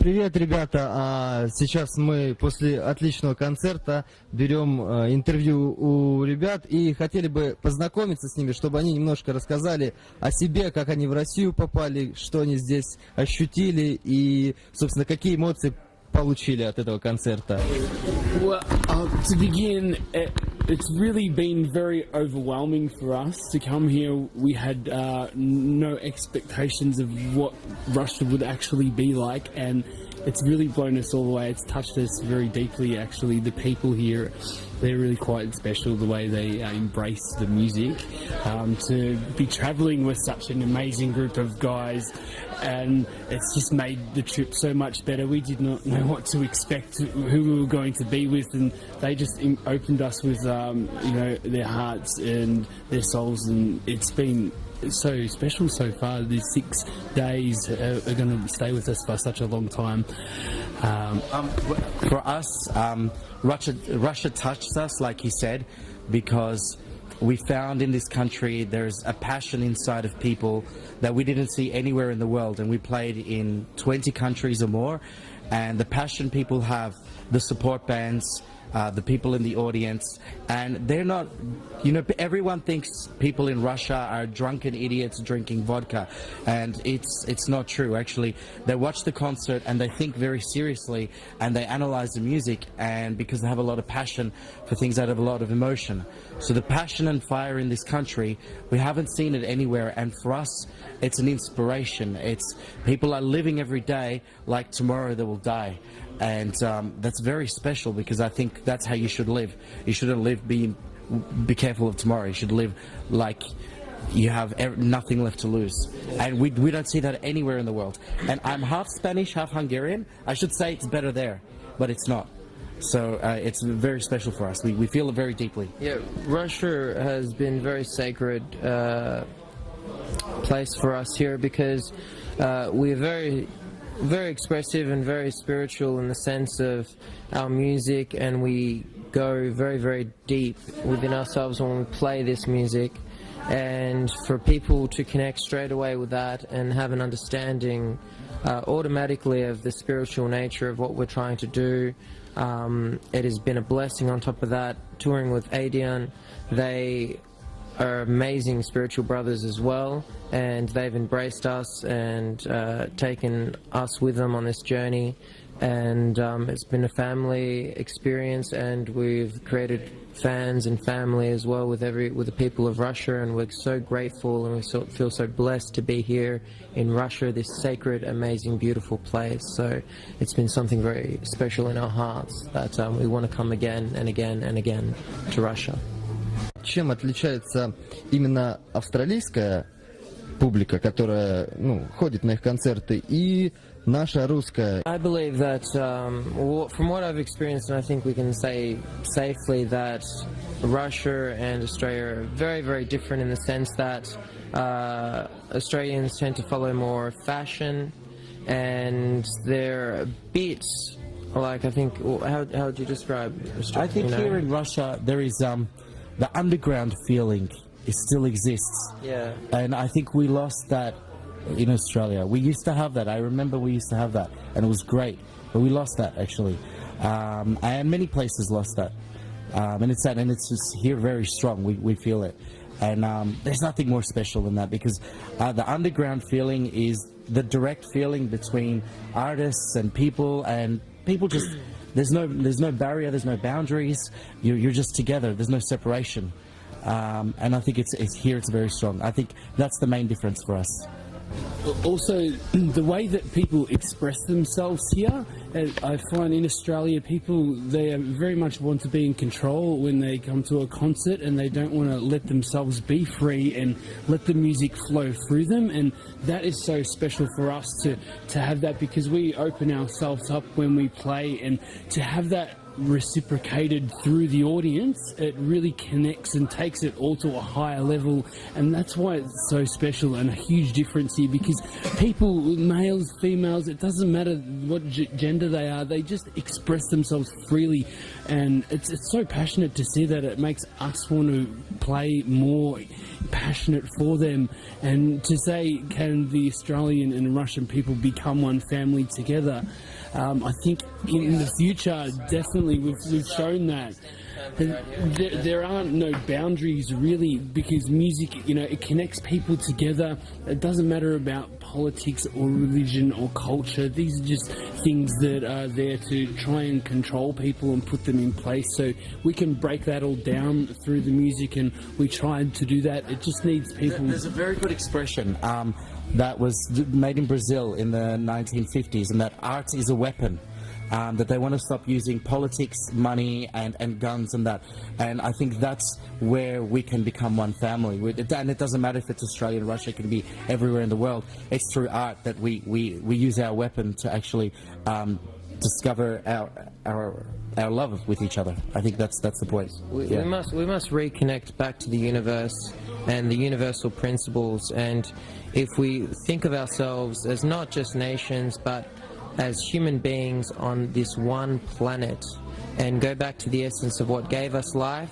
привет, ребята! Сейчас мы после отличного концерта берем интервью у ребят и хотели бы познакомиться с ними, чтобы они немножко рассказали о себе, как они в Россию попали, что они здесь ощутили и, собственно, какие эмоции получили от этого концерта. Well, to begin, it's really been very overwhelming for us to come here. We had no expectations of what Russia would actually be like, and it's really blown us all away. It's touched us very deeply, actually. The people here, they're really quite special, the way they embrace the music. To be travelling with such an amazing group of guys, and it's just made the trip so much better. We did not know what to expect, who we were going to be with, and they just opened us with, you know, their hearts and their souls, and it's been so special so far. These 6 days are going to stay with us for such a long time. For us, Russia touched us, like he said, because we found in this country there's a passion inside of people that we didn't see anywhere in the world, and we played in 20 countries or more, and the passion people have, the support bands, the people in the audience, and they're not, you know, everyone thinks people in Russia are drunken idiots drinking vodka, and it's not true. Actually, they watch the concert and they think very seriously, and they analyze the music, and because they have a lot of passion for things that have a lot of emotion. So the passion and fire in this country, we haven't seen it anywhere, and for us it's an inspiration. It's people are living every day like tomorrow they will die. And that's very special, because I think that's how you should live. You shouldn't live be careful of tomorrow. You should live like you have nothing left to lose. And we don't see that anywhere in the world. And I'm half Spanish, half Hungarian. I should say it's better there, but it's not. So it's very special for us. We feel it very deeply. Yeah, Russia has been very sacred place for us here, because we're very expressive and very spiritual in the sense of our music, and we go very, very deep within ourselves when we play this music, and for people to connect straight away with that and have an understanding automatically of the spiritual nature of what we're trying to do, it has been a blessing. On top of that, touring with Adaen, they are amazing spiritual brothers as well, and they've embraced us and taken us with them on this journey, and it's been a family experience, and we've created fans and family as well with the people of Russia, and we're so grateful, and we feel so blessed to be here in Russia, this sacred, amazing, beautiful place. So it's been something very special in our hearts that we want to come again and again and again to Russia. Чем отличается именно австралийская публика, которая, ну, ходит на их концерты, и наша русская? I believe that from what I've experienced, and I think we can say safely that Russia and Australia are very, very different in the sense that Australians tend to follow more fashion, and they're a bit like, I think, how would you describe Australia? I think here in Russia there is the underground feeling. It still exists. Yeah. And I think we lost that in Australia. We used to have that. I remember we used to have that, and it was great. But we lost that, actually. And many places lost that. And it's sad, and it's just here very strong. We feel it. And there's nothing more special than that, because the underground feeling is the direct feeling between artists and people just... There's no barrier, there's no boundaries. You're just together. There's no separation, and I think it's here. It's very strong. I think that's the main difference for us. Also, the way that people express themselves here, I find in Australia people, they very much want to be in control when they come to a concert, and they don't want to let themselves be free and let the music flow through them, and that is so special for us to have that, because we open ourselves up when we play, and to have that reciprocated through the audience, it really connects and takes it all to a higher level, and that's why it's so special and a huge difference here, because people, males, females, it doesn't matter what gender they are, they just express themselves freely, and it's so passionate to see that. It makes us want to play more passionate for them, and to say, can the Australian and Russian people become one family together? I think in the future, definitely we've shown that. There aren't no boundaries really, because music, you know, it connects people together. It doesn't matter about politics or religion or culture. These are just things that are there to try and control people and put them in place. So we can break that all down through the music, and we tried to do that. It just needs people. There's a very good expression that was made in Brazil in the 1950s, and that art is a weapon. That they want to stop using politics, money, and guns and that. And I think that's where we can become one family. And it doesn't matter if it's Australia and Russia, it can be everywhere in the world. It's through art that we use our weapon to actually discover our love with each other. I think that's the point. We must reconnect back to the universe and the universal principles. And if we think of ourselves as not just nations, but as human beings on this one planet, and go back to the essence of what gave us life,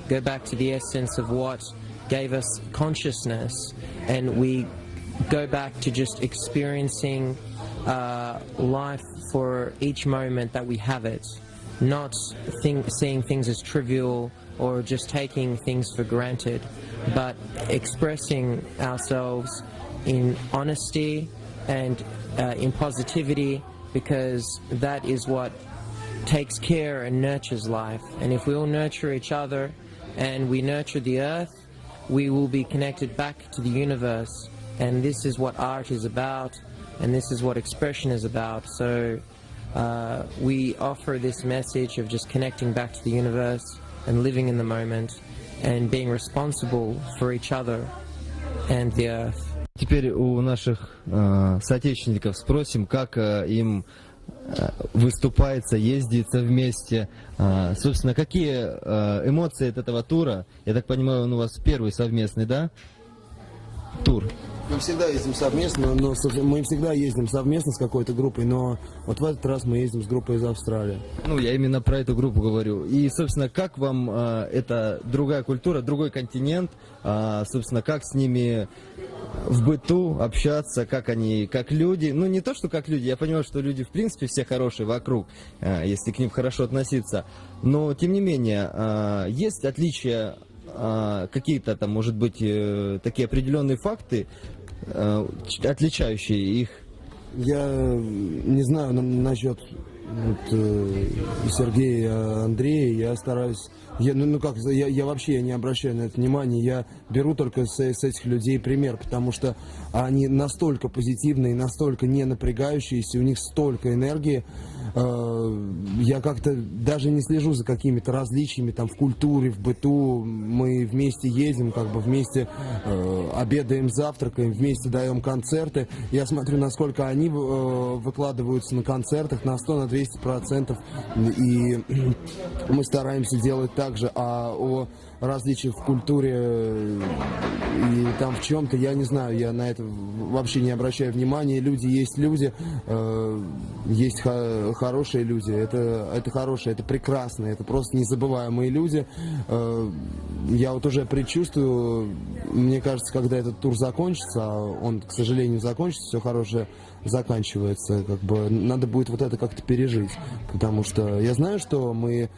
go back to the essence of what gave us consciousness, and we go back to just experiencing life for each moment that we have it, not seeing things as trivial or just taking things for granted, but expressing ourselves in honesty and in positivity, because that is what takes care and nurtures life. And if we all nurture each other and we nurture the earth, we will be connected back to the universe. And this is what art is about, and this is what expression is about. So we offer this message of just connecting back to the universe and living in the moment and being responsible for each other and the earth. Теперь у наших соотечественников спросим, как им выступается, ездится вместе. Собственно, какие эмоции от этого тура? Я так понимаю, он у вас первый совместный, да? Тур. Мы всегда ездим совместно, мы всегда ездим совместно с какой-то группой, но вот в этот раз мы ездим с группой из Австралии. Ну, я именно про эту группу говорю. И, собственно, как вам эта другая культура, другой континент, собственно, как с ними в быту общаться, как они, как люди? Ну, не то, что как люди, я понимаю, что люди, в принципе, все хорошие вокруг, если к ним хорошо относиться, но, тем не менее, есть отличия, какие-то там, может быть, такие определенные факты, отличающие их? Я не знаю насчет Сергея и Андрея, я стараюсь... Я вообще не обращаю на это внимания, я беру только с этих людей пример, потому что они настолько позитивные, настолько не напрягающиеся, у них столько энергии. Я как-то даже не слежу за какими-то различиями там в культуре, в быту. Мы вместе едем, как бы вместе обедаем, завтракаем, вместе даем концерты. Я смотрю, насколько они выкладываются на концертах на 100-200%, и мы стараемся делать так же. А о различиях в культуре и там в чем-то, я не знаю, я на это вообще не обращаю внимания. Люди, есть хорошие люди, это хорошие, это прекрасные, это просто незабываемые люди. Я вот уже предчувствую, мне кажется, когда этот тур закончится, а он, к сожалению, закончится, все хорошее заканчивается, как бы надо будет вот это как-то пережить, потому что я знаю, что мы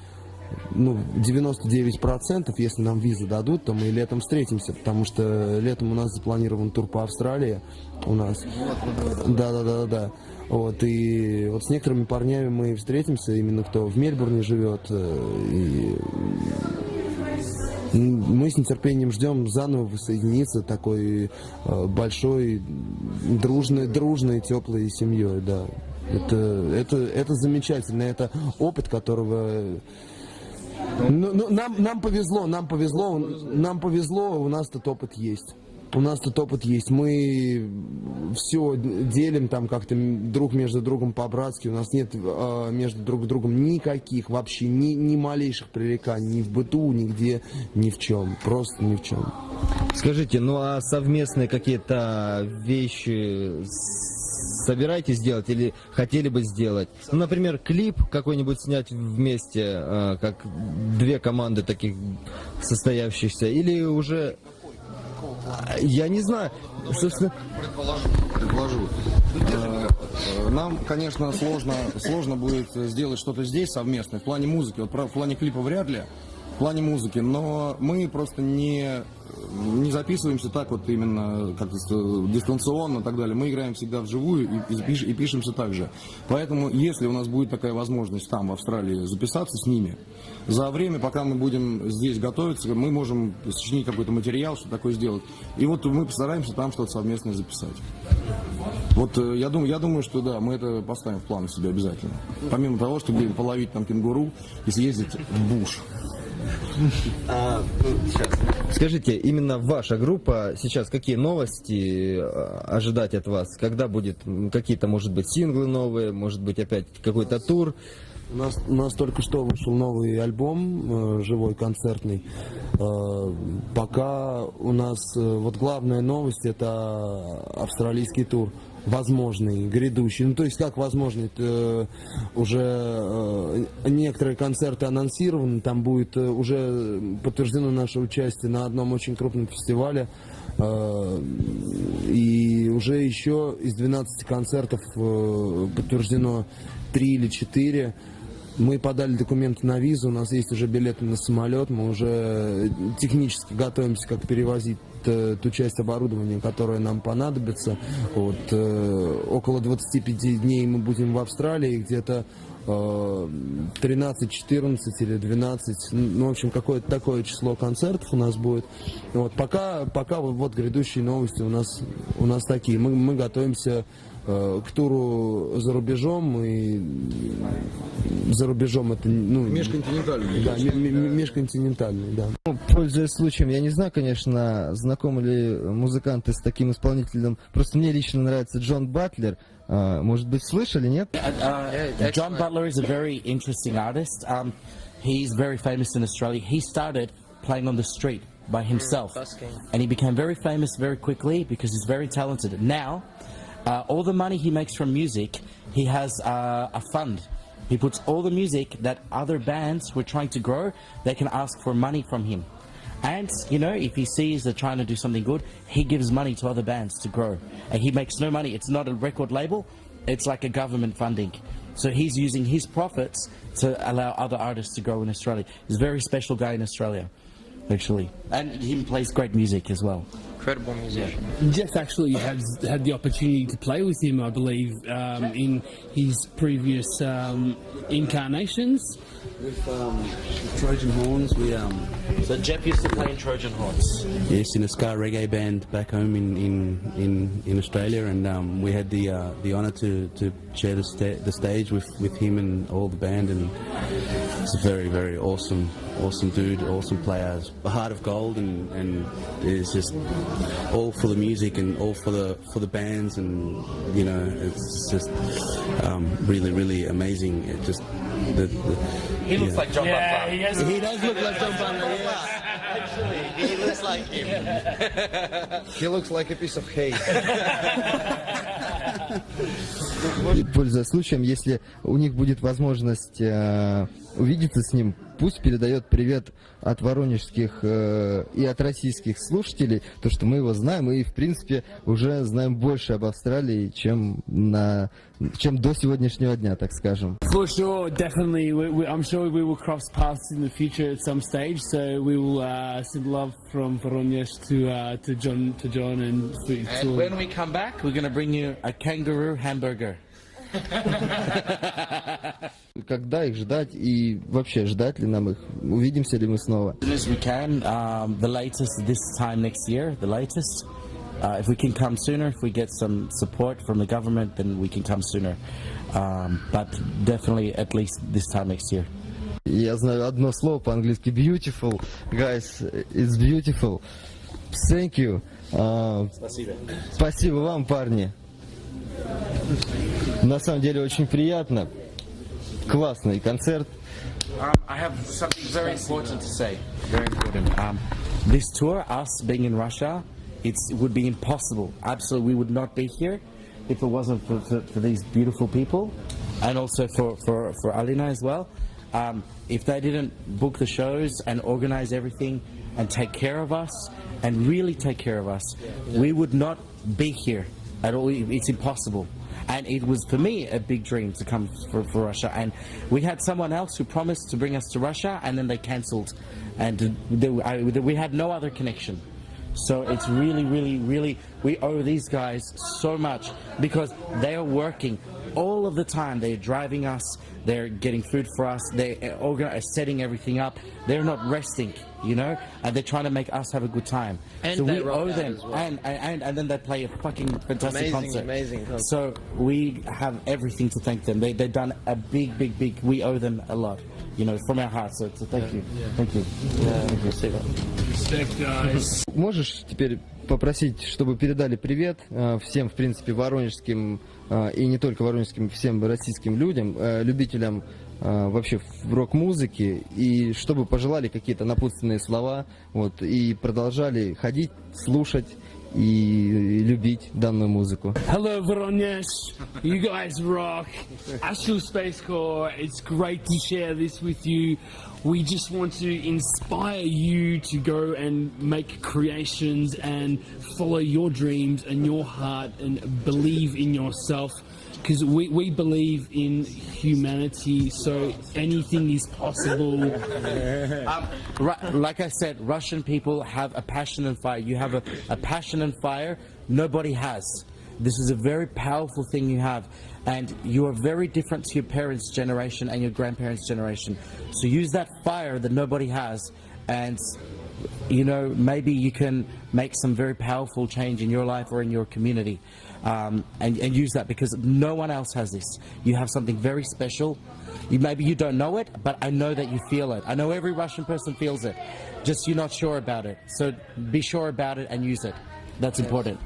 99%, если нам визы дадут, то мы летом встретимся, потому что летом у нас запланирован тур по Австралии у нас. Да. Вот, и вот с некоторыми парнями мы встретимся, именно кто в Мельбурне живет, и мы с нетерпением ждем заново воссоединиться такой большой, дружной, теплой семьей, да. Это замечательно, это опыт, которого... нам повезло, у нас этот опыт есть. У нас тут опыт есть. Мы все делим там как-то друг между другом по-братски. У нас нет между друг другом никаких вообще ни малейших пререканий ни в быту, нигде, ни в чем. Просто ни в чем. Скажите, ну а совместные какие-то вещи собираетесь сделать или хотели бы сделать? Ну, например, клип какой-нибудь снять вместе, как две команды таких состоявшихся, или уже... Я не знаю, собственно... Предложу. Нам, конечно, сложно будет сделать что-то здесь совместное в плане музыки. Вот в плане клипа вряд ли, в плане музыки, но мы просто не записываемся так вот именно как-то дистанционно и так далее. Мы играем всегда вживую и пишемся так же. Поэтому, если у нас будет такая возможность там, в Австралии, записаться с ними, за время, пока мы будем здесь готовиться, мы можем сочинить какой-то материал, что такое сделать. И вот мы постараемся там что-то совместное записать. Вот я думаю, что да, мы это поставим в план себе обязательно. Помимо того, чтобы половить там кенгуру и съездить в буш. Скажите, именно ваша группа сейчас какие новости ожидать от вас? Когда будет какие-то, может быть, синглы новые, может быть, опять какой-то тур? У нас только что вышел новый альбом, живой, концертный. Пока у нас вот главная новость — это австралийский тур. Возможный, грядущий. Ну, то есть, как возможный, уже некоторые концерты анонсированы, там будет уже подтверждено наше участие на одном очень крупном фестивале. И уже еще из 12 концертов подтверждено 3 или 4. Мы подали документы на визу, у нас есть уже билеты на самолет, мы уже технически готовимся, как перевозить ту часть оборудования, которая нам понадобится. Вот, около 25 дней мы будем в Австралии, где-то 13, 14 или 12, ну, в общем, какое-то такое число концертов у нас будет. Вот, пока вот грядущие новости у нас такие. Мы готовимся к туру за рубежом, и за рубежом это, ну, Межконтинентальный. Да, межконтинентальный, да. Ну, пользуясь случаем, я не знаю, конечно, знакомы ли музыканты с таким исполнителем. Просто мне лично нравится Джон Батлер. Может быть, слышали, нет? John Butler is a very interesting artist. He's very famous in Australia. He started playing on the street by himself, and he became very famous very quickly because he's very talented. Now, all the money he makes from music, he has a fund. He puts all the music that other bands who are trying to grow, they can ask for money from him. And, you know, if he sees they're trying to do something good, he gives money to other bands to grow. And he makes no money. It's not a record label. It's like a government funding. So he's using his profits to allow other artists to grow in Australia. He's a very special guy in Australia, actually. And he plays great music as well. Incredible musician. Jeff actually has had the opportunity to play with him, I believe, in his previous incarnations. With Trojan Horns, So Jeff used to play in Trojan Horns. yes, in a ska reggae band back home in Australia, and we had the honour to share the stage with him and all the band, and it's a very, very awesome dude, awesome player, a heart of gold, and it's just all for the music and all for the bands, and you know, it's just really, really amazing. It just He looks like John Butler. he does look like John Butler. Yes. Actually, he looks like him. He looks like a piece of hay. Пользуясь случаем, если у них будет возможность увидеться с ним, пусть передает привет от воронежских и от российских слушателей, то что мы его знаем и, в принципе, уже знаем больше об Австралии, чем до сегодняшнего дня, так скажем. For sure, definitely. I'm sure we will cross paths in the future at some stage. So we will send love from Voronezh to John and And when we come back, we're going to bring you a kangaroo hamburger. Когда их ждать и вообще ждать ли нам их? Увидимся ли мы снова? As soon as we can, the latest this time next year, the latest. If we can come sooner, if we get some support from the government, then we can come sooner. But definitely at least this time next year. Я знаю одно слово по-английски beautiful. Guys, it's beautiful. Thank you. Спасибо вам, парни. На самом деле очень приятно. Классный концерт. I have something very important to say. Very important. This tour, us being in Russia, it would be impossible. Absolutely, we would not be here if it wasn't for these beautiful people, and also for Alina as well. If they didn't book the shows and organize everything and take care of us and really take care of us, we would not be here at all. It's impossible. And it was, for me, a big dream to come for Russia. And we had someone else who promised to bring us to Russia, and then they cancelled. And we had no other connection. So it's really, really, really, we owe these guys so much because they are working all of the time. They're driving us, they're getting food for us, they're setting everything up. They're not resting, you know, and they're trying to make us have a good time. And so they we rock owe out them, as well. and then they play a fucking fantastic concert. Amazing concert. So we have everything to thank them. They've done a big, we owe them a lot, you know, from our hearts. So thank you. Thank you. Respect, guys. Можешь теперь попросить, чтобы передали привет всем, в принципе, воронежским и не только воронежским, всем российским людям, любителям вообще в рок-музыке, и чтобы пожелали какие-то напутственные слова, вот, и продолжали ходить, слушать и любить данную музыку. Hello, Voronezh. You guys rock. Astral Space Corps, it's great to share this with you. We just want to inspire you to go and make creations and follow your dreams and your heart and believe in yourself. Because we believe in humanity, so anything is possible. Like I said, Russian people have a passion and fire. You have a passion and fire nobody has. This is a very powerful thing you have, and you are very different to your parents' generation and your grandparents' generation. So use that fire that nobody has, and you know, maybe you can make some very powerful change in your life or in your community. And use that because no one else has this. You have something very special. Maybe you don't know it, but I know that you feel it. I know every Russian person feels it. Just you're not sure about it. So be sure about it and use it. That's important.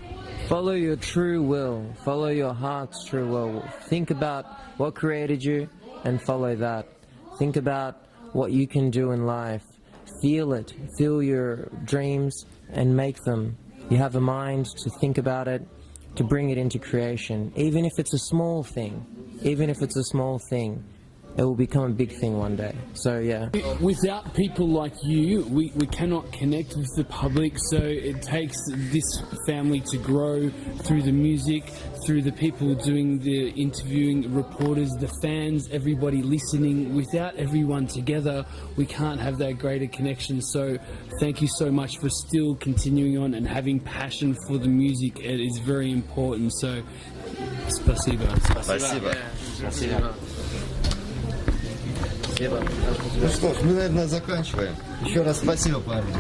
Follow your true will. Follow your heart's true will. Think about what created you and follow that. Think about what you can do in life. Feel it. Feel your dreams and make them. You have a mind to think about it, to bring it into creation. Even if it's a small thing, it will become a big thing one day. So yeah. Without people like you, we cannot connect with the public, so it takes this family to grow through the music, through the people doing the interviewing, reporters, the fans, everybody listening. Without everyone together, we can't have that greater connection. So thank you so much for still continuing on and having passion for the music. It is very important. So спасибо. Спасибо. Ну что ж, мы, наверное, заканчиваем. Еще раз спасибо, парни.